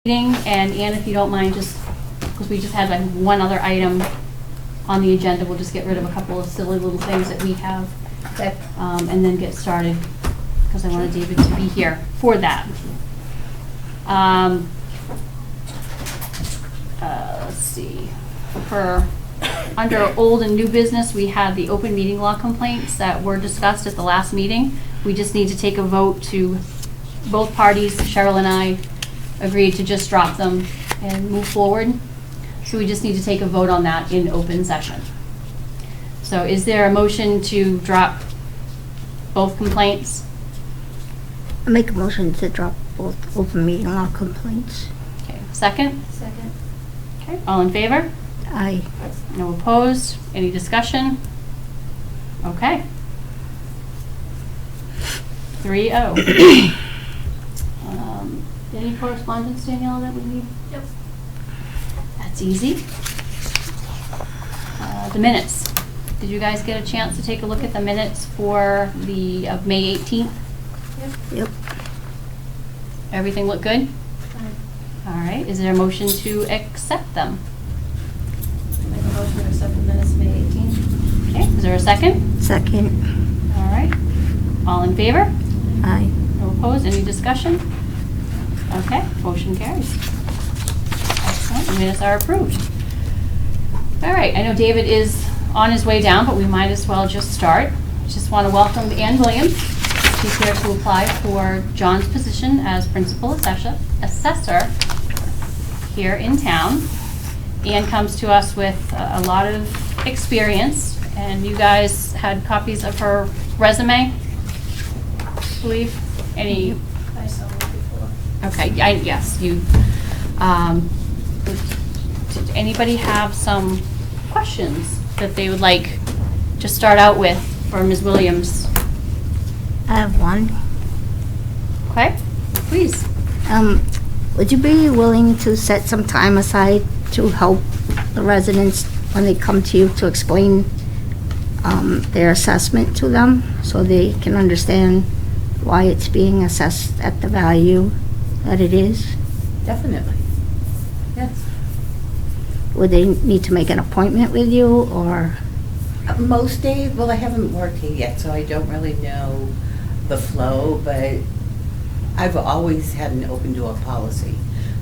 meeting, and Ann, if you don't mind, just, because we just had like one other item on the agenda, we'll just get rid of a couple of silly little things that we have, and then get started, because I wanted David to be here for that. Let's see, under old and new business, we had the open meeting law complaints that were discussed at the last meeting. We just need to take a vote to, both parties, Cheryl and I, agreed to just drop them and move forward. So we just need to take a vote on that in open session. So is there a motion to drop both complaints? I make a motion to drop both open meeting law complaints. Okay, second? Second. Okay, all in favor? Aye. No opposed? Any discussion? Okay. 3-0. Any correspondence, Danielle, that we need? Yep. That's easy. The minutes. Did you guys get a chance to take a look at the minutes for the of May 18th? Yep. Everything look good? Fine. All right. Is there a motion to accept them? Make a motion to accept the minutes May 18th. Okay. Is there a second? Second. All right. All in favor? Aye. No opposed? Any discussion? Okay. Motion carries. Excellent. The minutes are approved. All right. I know David is on his way down, but we might as well just start. Just want to welcome Ann Williams. She's here to apply for John's position as principal assessor here in town. Ann comes to us with a lot of experience, and you guys had copies of her resume, I believe. Any? I saw it before. Okay. Yes. You. Did anybody have some questions that they would like to start out with for Ms. Williams? I have one. Okay. Please. Would you be willing to set some time aside to help the residents when they come to you to explain their assessment to them so they can understand why it's being assessed at the value that it is? Definitely. Yes. Would they need to make an appointment with you, or? Most days, well, I haven't worked here yet, so I don't really know the flow, but I've always had an open door policy.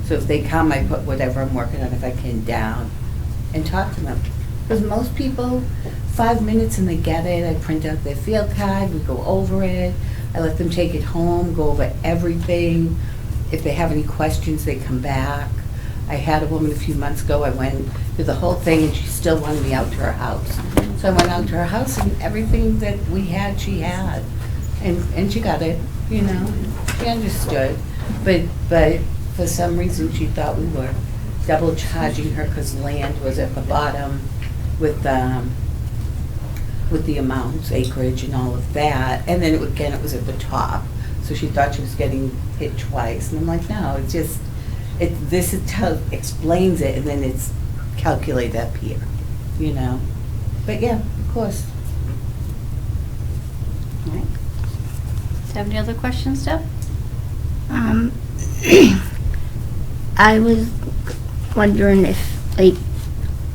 So if they come, I put whatever I'm working on, if I can, down and talk to them. Because most people, 5 minutes and they get it. I print out their field card, we go over it. I let them take it home, go over everything. If they have any questions, they come back. I had a woman a few months ago, I went through the whole thing and she still wanted me out to her house. So I went out to her house and everything that we had, she had. And she got it, you know, she understood. But for some reason, she thought we were double charging her because land was at the bottom with the amounts, acreage and all of that. And then it was at the top. So she thought she was getting hit twice. And I'm like, no, it's just, explains it, and then it's calculated up here, you know. But yeah, of course. All right. Do you have any other questions, Deb? I was wondering if, like,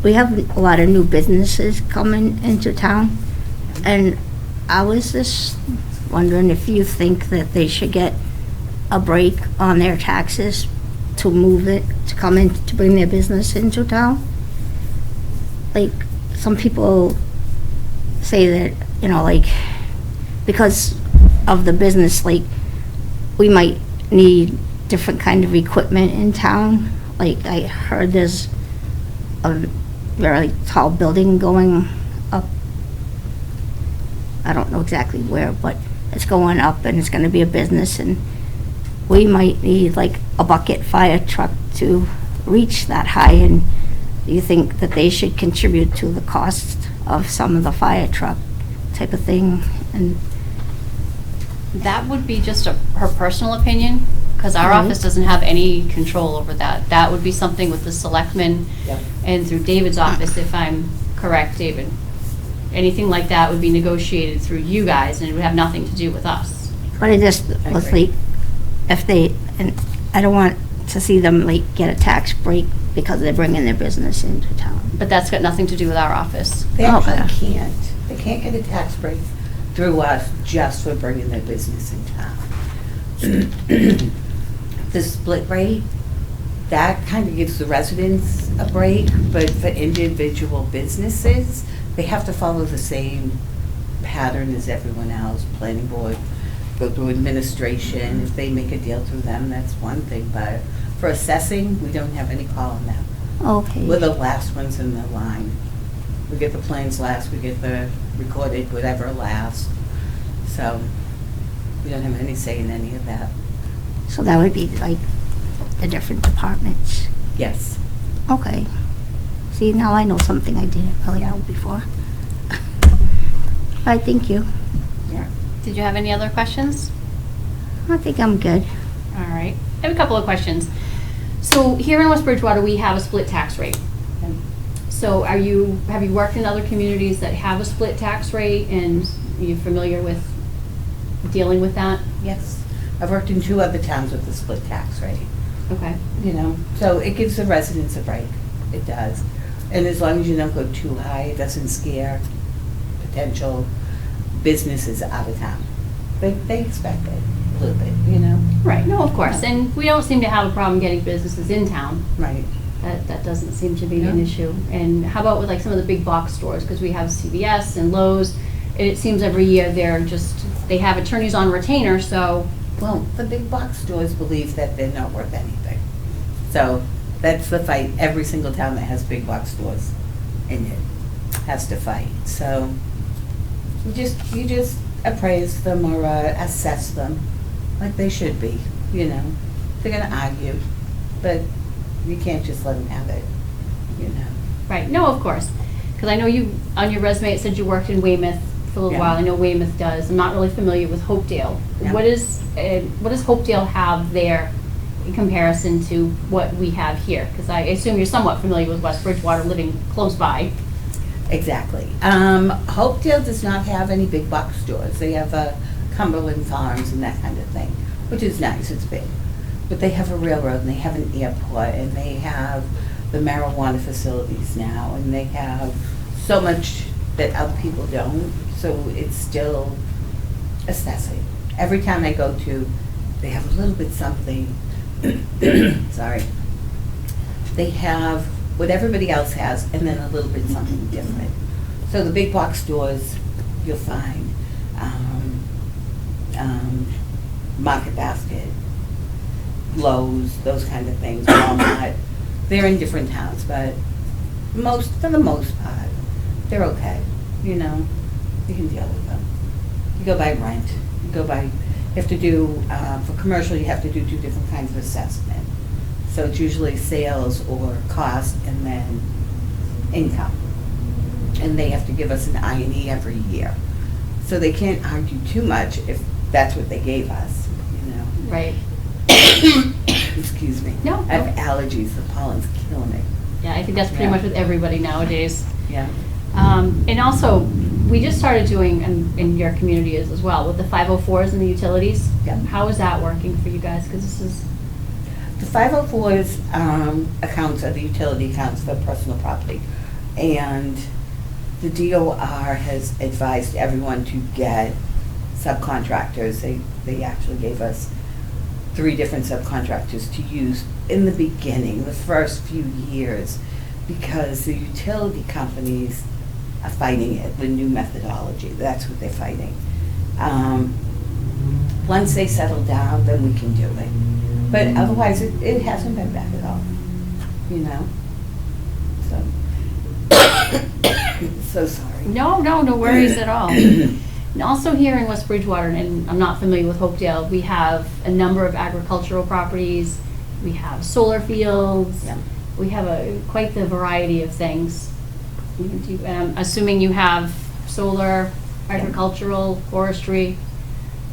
we have a lot of new businesses coming into town, and I was just wondering if you think that they should get a break on their taxes to move it, to come in, to bring their business into town. Like, some people say that, you know, like, because of the business, like, we might need different kind of equipment in town. Like, I heard there's a very tall building going up. I don't know exactly where, but it's going up and it's gonna be a business, and we might need like a bucket fire truck to reach that high. And do you think that they should contribute to the cost of some of the fire truck type of thing? And That would be just her personal opinion, because our Mhm. office doesn't have any control over that. That would be something with the selectmen Yep. and through David's office, if I'm correct, David. Anything like that would be negotiated through you guys, and it would have nothing to do with us. but it just I was agree. like, if they, and I don't want to see them like get a tax break because they're bringing their business into town. But that's got nothing to do with our office. They actually Okay. can't. They can't get a tax break through us just for bringing their business in town. The split rate, that kind of gives the residents a break, but for individual businesses, they have to follow the same pattern as everyone else. Planning board, go through administration. If they make a deal through them, that's one thing, but for assessing, we don't have any call on them. Okay. We're the last ones in the line. We get the plans last, we get the recorded whatever last. So we don't have any say in any of that. So that would be like the different departments. Yes. Okay. See, now I know something I didn't really know before. I thank you. Yeah. Did you have any other questions? I think I'm good. All right. I have a couple of questions. So here in West Bridgewater, we have a split tax rate. So have you worked in other communities that have a split tax rate, and are you familiar with dealing with that? Yes. I've worked in 2 other towns with the split tax rate, Okay. you know, so it gives the residents a break. It does. And as long as you don't go too high, it doesn't scare potential businesses out of town. They expect it a little bit, you know? Right, no, of course. And we don't seem to have a problem getting businesses in town. Right. That doesn't seem to be an No. issue. And how about with like some of the big box stores? Because we have CVS and Lowe's. And it seems every year they have attorneys on retainer, so. Well, the big box stores believe that they're not worth anything. So that's the fight. Every single town that has big box stores in it has to fight. So you just appraise them or assess them like they should be, you know. They're gonna argue, but you can't just let them have it, you know. Right, no, of course. Because I know you, on your resume, it said you worked in Weymouth for a little Yeah. while. I know Weymouth does. I'm not really familiar with Hopedale. Yeah. What does Hopedale have there in comparison to what we have here? Because I assume you're somewhat familiar with West Bridgewater, living close by. Exactly. Hopedale does not have any big box stores. They have Cumberland Farms and that kind of thing, which is nice, it's big. But they have a railroad, and they have an airport, and they have the marijuana facilities now, and they have so much that other people don't, so it's still assessing. Every time I go to, they have a little bit something, sorry. They have what everybody else has, and then a little bit something different. So the big box stores, you'll find Market Basket, Lowe's, those kind of things, Walmart. They're in different towns, but for the most part, they're okay. You know, you can deal with them. You go by rent. You have to do, for commercial, you have to do 2 different kinds of assessment. So it's usually sales or cost and then income. And they have to give us an I&E every year. So they can't argue too much if that's what they gave us, you know. Right. Excuse me. No, I have no. allergies, the pollen's killing me. Yeah, I think that's pretty Yeah. much with everybody nowadays. Yeah. And also, we just started doing, in your community as well, with the 504s and the utilities. Yeah. How is that working for you guys? Because this is, The 504's accounts are the utility accounts for personal property. And the DOR has advised everyone to get subcontractors. They actually gave us 3 different subcontractors to use in the beginning, the first few years, because the utility companies are fighting it, the new methodology. That's what they're fighting. Once they settle down, then we can do it. But otherwise, it hasn't been bad at all, you know? So sorry. no worries at all. And also here in West Bridgewater, and I'm not familiar with Hopedale, we have a number of agricultural properties. We have solar fields. Yeah. We have quite the variety of things. And I'm assuming you have solar, agricultural, forestry.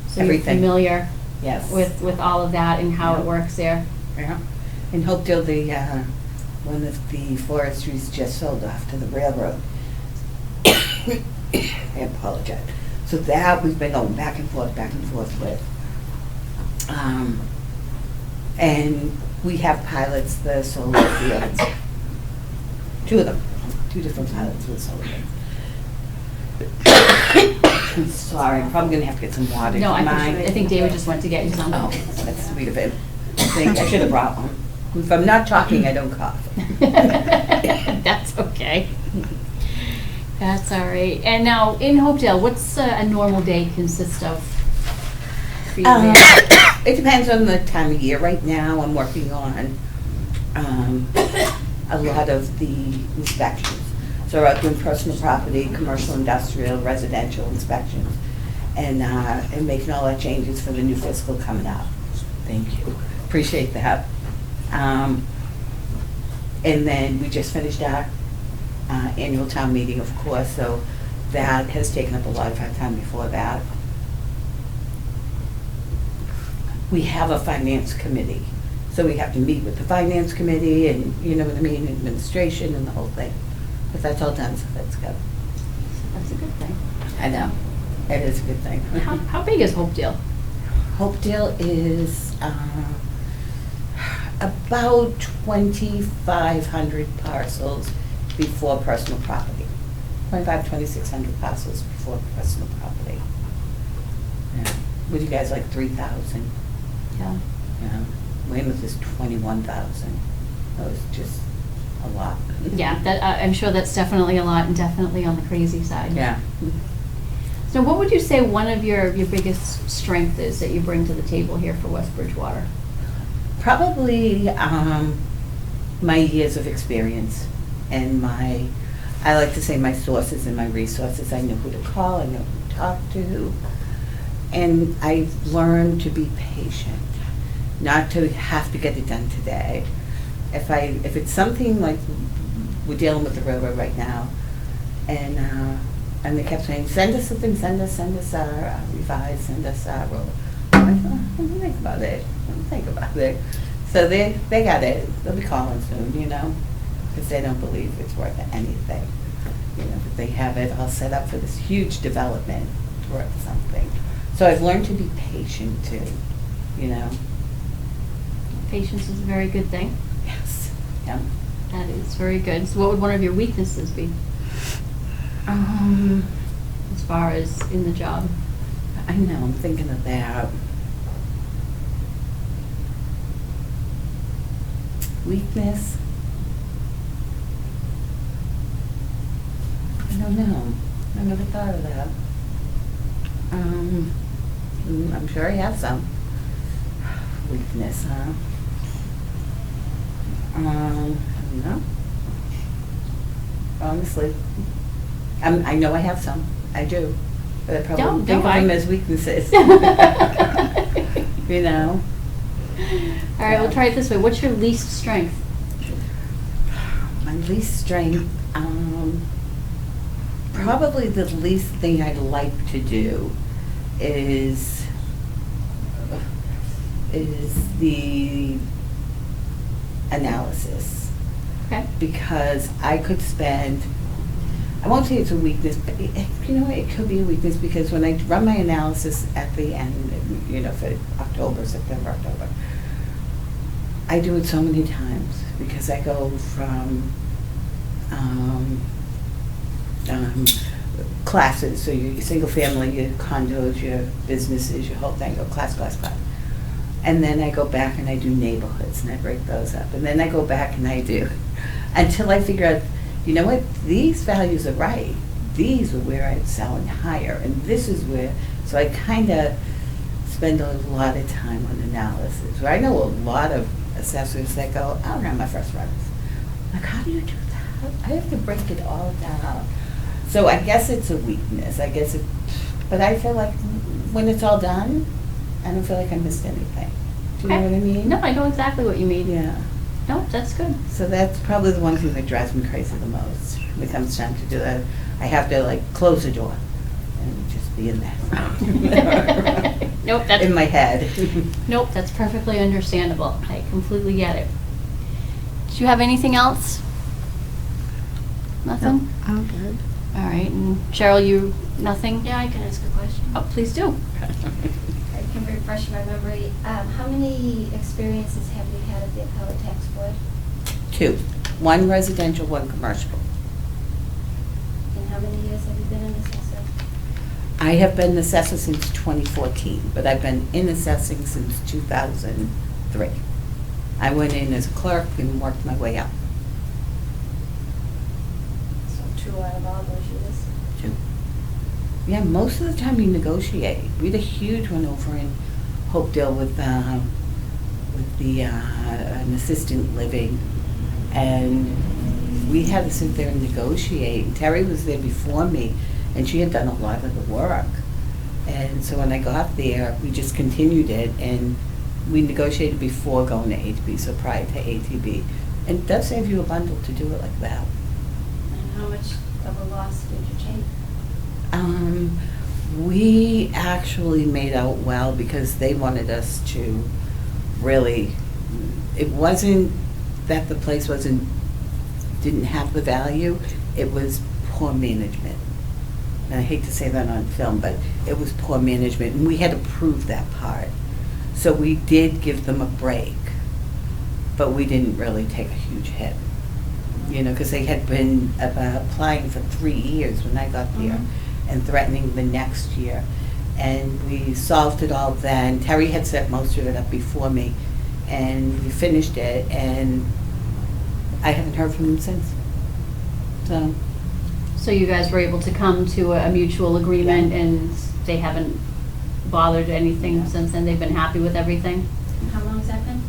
So you're Everything. familiar Yes. with all of that and how Yeah. it works there. Yeah. In Hopedale, one of the forestries just sold off to the railroad. I apologize. So that we've been going back and forth with. And we have pilots, the solar fields. 2 of them, 2 different pilots with solar fields. Sorry, I'm probably gonna have to get some water. No, Mine. I think David just went to get you some. Oh, that's sweet of him. I should have brought one. If I'm not talking, I don't cough. That's okay. That's all right. And now, in Hopedale, what's a normal day consist of for you there? It depends on the time of year. Right now, I'm working on a lot of the inspections. So we're out doing personal property, commercial, industrial, residential inspections, and making all our changes for the new fiscal coming up. Thank you. Appreciate that. And then we just finished our annual town meeting, of course, so that has taken up a lot of our time before that. We have a finance committee, so we have to meet with the finance committee and, you know what I mean, administration and the whole thing. But that's all done, so that's good. That's a good thing. I know, it is a good thing. How big is Hopedale? Hopedale is about 2,500 parcels before personal property. 2,600 parcels before personal property. Yeah. Would you guys like 3,000? Yeah. Yeah. Weymouth is 21,000. That was just a lot. Yeah, that, I'm sure that's definitely a lot and definitely on the crazy side. Yeah. So what would you say one of your biggest strength is that you bring to the table here for West Bridgewater? Probably my years of experience and I like to say my sources and my resources. I know who to call, I know who to talk to. And I've learned to be patient, not to have to get it done today. If it's something like we're dealing with the railroad right now, and they kept saying, send us something, send us our revise, send us our roll. I'm like, oh, let me think about it. So they got it. They'll be calling soon, you know, because they don't believe it's worth anything. You know, but they have it all set up for this huge development worth something. So I've learned to be patient too, you know. Patience is a very good thing. Yes. Yeah. That is very good. So what would one of your weaknesses be as far as in the job? I know, I'm thinking of that. Weakness? I don't know. I never thought of that. I'm sure I have some. Weakness, huh? I don't know. Honestly. I know I have some. I do. But I probably don't think of them as weaknesses. You know? All right, we'll try it this way. What's your least strength? My least strength, probably the least thing I'd like to do is the analysis. Okay. Because I could spend, I won't say it's a weakness, but you know, it could be a weakness because when I run my analysis at the end, you know, for September, October, I do it so many times because I go from classes, so your single family, your condos, your businesses, your whole thing, go class. And then I go back and I do neighborhoods and I break those up. And then I go back and I do, until I figure out, you know what, these values are right. These are where I'd sell and hire. And this is where, so I kind of spend a lot of time on analysis. I know a lot of assessors that go, I'll run my first runs. Like, how do you do that? I have to break it all down. So I guess it's a weakness. But I feel like when it's all done, I don't feel like I missed anything. Do you know what I mean? No, I know exactly what you mean. Yeah. No, that's good. So that's probably the one thing that drives me crazy the most when it comes time to do that. I have to like close the door and just be in there. Nope, that's in my head. Nope, that's perfectly understandable. I completely get it. Do you have anything else? Nothing? No, I'm good. All right, and Cheryl, you, nothing? Yeah, I can ask a question. Oh, please do. can refresh my memory, how many experiences have you had at the appellate tax board? 2, 1 residential, 1 commercial. And how many years have you been an assessor? I have been assessor since 2014, but I've been in assessing since 2003. I went in as a clerk and worked my way up. So 2 out of all those years. 2. Yeah, most of the time you negotiate. We had a huge one over in Hopedale with the an assistant living, and we had to sit there and negotiate. And Terry was there before me, and she had done a lot of the work. And so when I got there, we just continued it, and we negotiated before going to ATB, so prior to ATB. And it does save you a bundle to do it like that. And how much of a loss did you take? We actually made out well because they wanted us to really, it wasn't that the place didn't have the value, it was poor management. And I hate to say that on film, but it was poor management, and we had to prove that part. So we did give them a break, but we didn't really take a huge hit. You know, because they had been applying for 3 years when I got there, and threatening the next year. And we solved it all then. Terry had set most of it up before me, and we finished it, and I haven't heard from them since. So you guys were able to come to a mutual agreement, Yeah. and they haven't bothered anything Yeah. since then? They've been happy with everything? And how long has that been?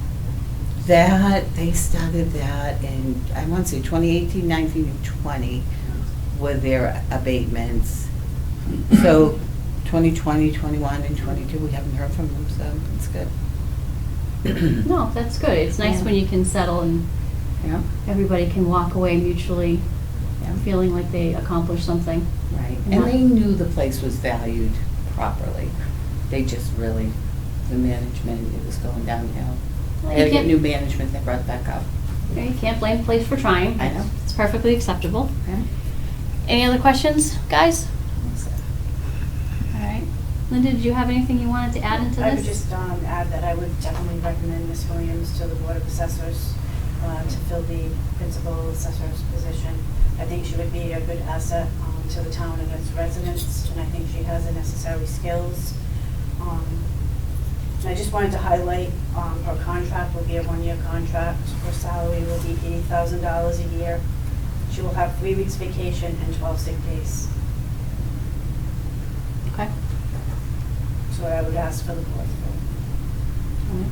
They started that in, I want to say 2018, 19, and 20 were their abatements. So 2020, 21, and 22, we haven't heard from them, so it's good. No, that's good. It's nice Yeah. when you can settle and Yeah, everybody can walk away mutually yeah, feeling like they accomplished something. right. Yeah. And they knew the place was valued properly. They just really, the management, it was going downhill. Well, They you had to get can't- new management that brought it back up. You can't blame the place for trying. I know. It's perfectly acceptable. Yeah. Any other questions, guys? All right. Linda, did you have anything you wanted to add into this? I would just add that I would definitely recommend Ms. Williams to the Board of Assessors to fill the principal assessor's position. I think she would be a good asset to the town and its residents, and I think she has the necessary skills. And I just wanted to highlight her contract will be a 1-year contract. Her salary will be $80,000 a year. She will have 3 weeks vacation and 12 sick days. Okay. So I would ask for the board. All right.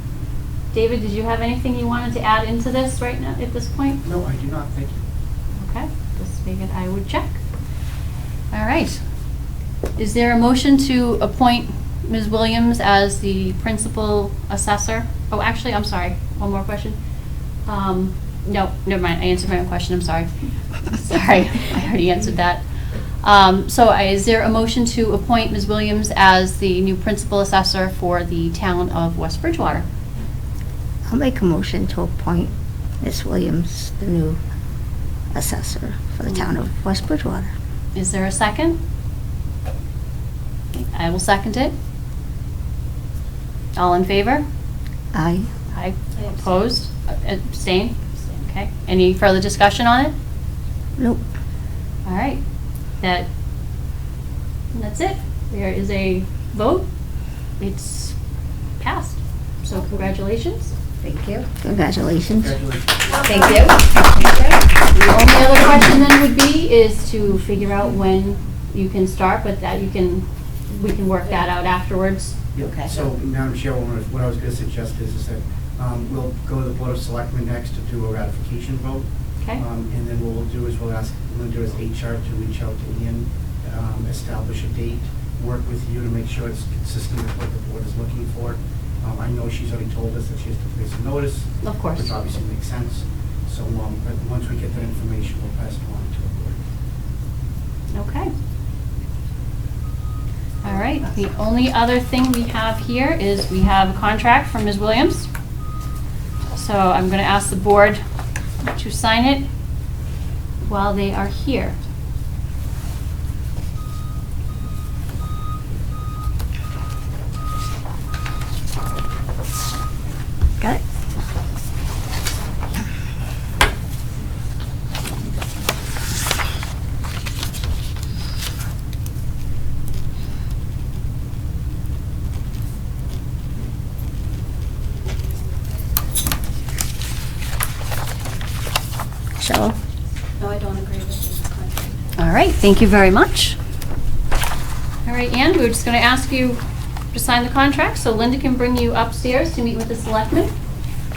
David, did you have anything you wanted to add into this right now, at this point? No, I do not, thank you. Okay, just figured I would check. All right. Is there a motion to appoint Ms. Williams as the principal assessor? Oh, actually, I'm sorry, one more question. No, never mind, I answered my own question, I'm sorry. Sorry, I already answered that. Is there a motion to appoint Ms. Williams as the new principal assessor for the town of West Bridgewater? I'll make a motion to appoint Ms. Williams, the new assessor for the town of West Bridgewater. Is there a second? I will second it. All in favor? Aye. Aye. I abstain. Opposed? Abstain? Okay. Any further discussion on it? Nope. All right. That's it. There is a vote. It's passed. So congratulations. Thank you. Congratulations. Congratulations. Thank you. The only other question then would be is to figure out when you can start, but that we can work that out afterwards. Yep. Okay. So, Madam Chair, what I was going to suggest is that we'll go to the Board of Selectmen next to do a ratification vote. Okay? And then what we'll do is we'll ask Linda as HR to reach out to Ian, establish a date, work with you to make sure it's consistent with what the board is looking for. I know she's already told us that she has to place a notice. Of course. Which obviously makes sense. So, but once we get that information, we'll pass it on to the board. Okay. All right. The only other thing we have here is we have a contract from Ms. Williams. So I'm going to ask the board to sign it while they are here. Got it? So, No, I don't agree with this contract. All right, thank you very much. All right, Ann, we're just going to ask you to sign the contract, so Linda can bring you upstairs to meet with the selectmen,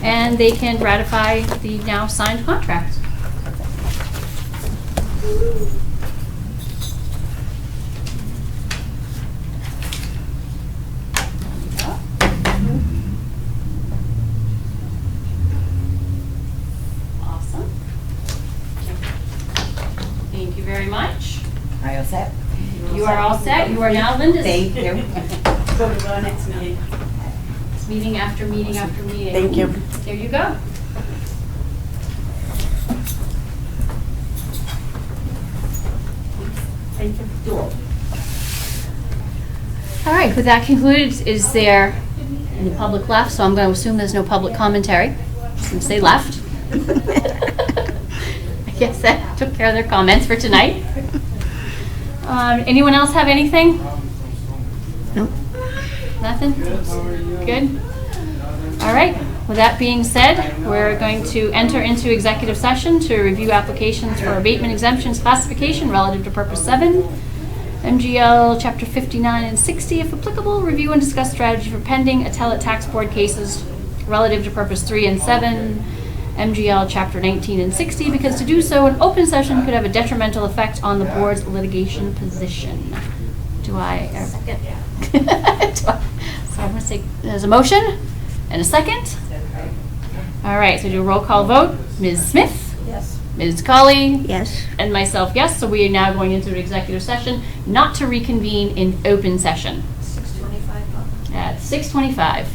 and they can ratify the now signed contract. Awesome. Thank you very much. Are you all set? You are all set. You are now Linda's. Thank you. Go to our next meeting. It's meeting after meeting after meeting. Thank you. There you go. Thank you. All right, with that concluded, is there any public left? So I'm going to assume there's no public commentary since they left. I guess that took care of their comments for tonight. Anyone else have anything? nope. Nothing? Good? All right, with that being said, we're going to enter into executive session to review applications for abatement exemptions classification relative to Purpose 7, MGL Chapter 59 and 60, if applicable, review and discuss strategy for pending appellate tax board cases relative to Purpose 3 and 7, MGL Chapter 19 and 60, because to do so in open session could have a detrimental effect on the board's litigation position. Do I? Second. So I'm going to say, there's a motion and a second. All right, so do a roll call vote. Ms. Smith? Yes. Ms. Colley? Yes. And myself, yes. So we are now going into an executive session, not to reconvene in open session 6:25. at 6:25.